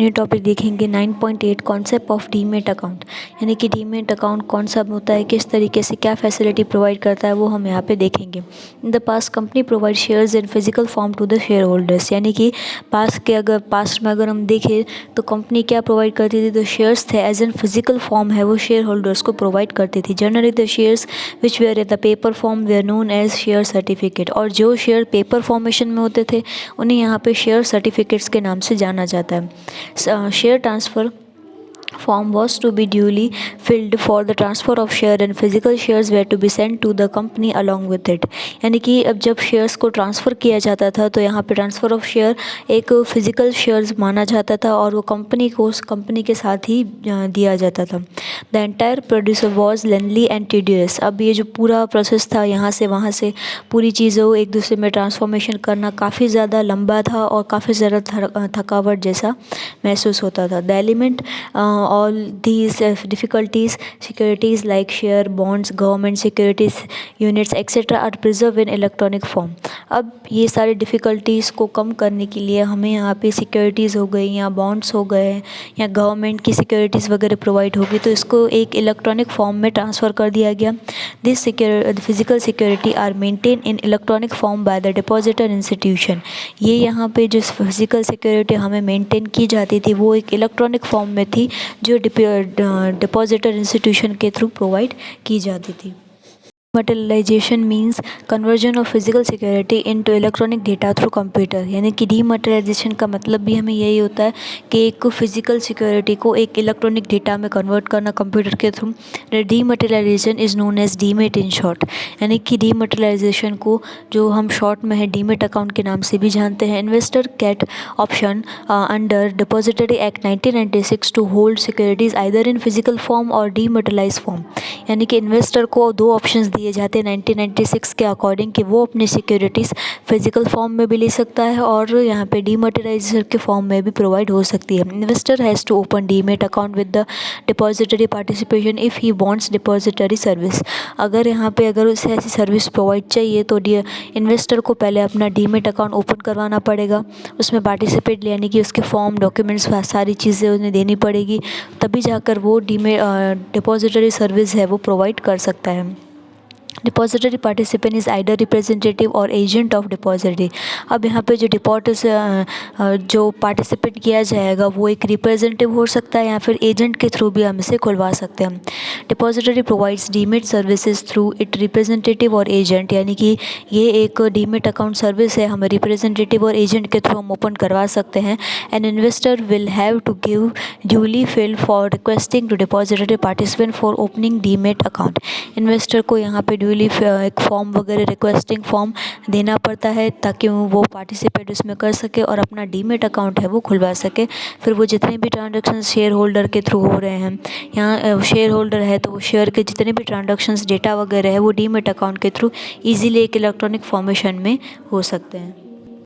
ये टॉपिक देखेंगे 9.8 concept of demat account, यानी कि डीमेट अकाउंट कौन सा होता है, किस तरीके से क्या फैसिलिटी प्रोवाइड करता है वो हम यहाँ पे देखेंगे। In the past company provide shares in physical form to the share holders, यानी कि पास्ट में अगर हम देखें तो कंपनी क्या प्रोवाइड करती थी, तो शेयर्स थे एज एन फिजिकल फॉर्म है वो शेयर होल्डर्स को प्रोवाइड करती थी। Generally the shares which were in the paper form were known as share certificate, और जो शेयर पेपर फॉर्मेशन में होते थे उन्हें यहाँ पे शेयर सर्टिफिकेट्स के नाम से जाना जाता है। Share transfer form was to be duly filled for the transfer of share and physical shares were to be sent to the company along with it, यानी कि अब जब शेयर्स को ट्रांसफ़र किया जाता था तो यहाँ पे ट्रांसफ़र ऑफ शेयर एक फिजिकल शेयर्स माना जाता था और वो कंपनी के साथ ही दिया जाता था। The entire procedure was lengthy and tedious, अब ये जो पूरा प्रोसेस था यहाँ से वहाँ से पूरी चीज़ों एक दूसरे में ट्रांसफॉर्मेशन करना काफ़ी ज़्यादा लंबा था और काफ़ी ज़्यादा थकावट जैसा महसूस होता था। The element all these difficulties, securities like share, bonds, government securities units etc. are preserved in electronic form। अब ये सारे डिफ़िकल्टीज़ को कम करने के लिए हमें यहाँ पे सिक्योरिटीज़ हो गई या बॉन्ड्स हो गए या गवर्नमेंट की सिक्योरिटीज़ वगैरह प्रोवाइड होगी तो इसको एक इलेक्ट्रॉनिक फॉर्म में ट्रांसफ़र कर दिया गया। This physical security are maintain in electronic form by the depositor institution, ये यहाँ पे जो फिजिकल सिक्योरिटी हमें मेंटेन की जाती थी वो एक इलेक्ट्रॉनिक फॉर्म में थी जो डिपॉजिटर इंस्टीट्यूशन के थ्रू प्रोवाइड की जाती थी। Dematerialisation means conversion of physical security into electronic data through computer, यानी कि डीमटेरियलाइजेशन का मतलब भी हमें यही होता है कि एक फिजिकल सिक्योरिटी को एक इलेक्ट्रॉनिक डेटा में कन्वर्ट करना कंप्यूटर के through. Dematerialization is known as demat in short, यानी कि डीमटेरियलाइजेशन को जो हम शॉर्ट में है डीमेट अकाउंट के नाम से भी जानते हैं। Investor get option under depository act 1996 to hold securities either in physical form और डीमटेरियलाइज फॉर्म, यानी कि इन्वेस्टर को दो ऑप्शंस दिए जाते हैं 1996 के अकॉर्डिंग कि वो अपनी सिक्योरिटीज़ फिजिकल फॉर्म में भी ले सकता है और यहाँ पे डीमटेरियलाइजर के फॉर्म में भी प्रोवाइड हो सकती है। Investor has to open demat account with the depository participation if he wants depository service, अगर उसे ऐसी सर्विस प्रोवाइड चाहिए तो इन्वेस्टर को पहले अपना डीमेट अकाउंट ओपन करवाना पड़ेगा, उसमें पार्टिसिपेट यानी कि उसके फॉर्म डॉक्यूमेंट्स सारी चीज़ें उन्हें देनी पड़ेगी, तभी जाकर वो डिपॉजिटरी सर्विस है वो प्रोवाइड कर सकता है। डिपॉजिटरी पार्टिसिपेंट इज़ आइडर रिप्रेजेंटेटिव और एजेंट ऑफ डिपॉजिटरी, अब यहाँ पे जो पार्टिसिपेट किया जाएगा वो एक रिप्रेजेंटेटिव हो सकता है या फिर एजेंट के थ्रू भी हम इसे खुलवा सकते हैं। Depository provides demat services through it representative और एजेंट, यानी कि ये एक डीमेट अकाउंट सर्विस है, हमें रिप्रेजेंटेटिव और एजेंट के थ्रू हम ओपन करवा सकते हैं। An investor will have to give duly fill for requesting to depository participant for opening demat account, investor को यहाँ पे ड्यूली एक फॉर्म वगैरह रिक्वेस्टिंग फॉर्म देना पड़ता है ताकि वो पार्टिसिपेट उसमें कर सके और अपना डीमेट अकाउंट है वो खुलवा सके। फिर वो जितने भी ट्रांजैक्शन शेयर होल्डर के थ्रू हो रहे हैं, यहाँ शेयर होल्डर है तो वो शेयर के जितने भी ट्रांजैक्शंस डेटा वगैरह है वो डीमेट अकाउंट के थ्रू ईजिली एक इलेक्ट्रॉनिक फॉर्मेशन में हो सकते हैं।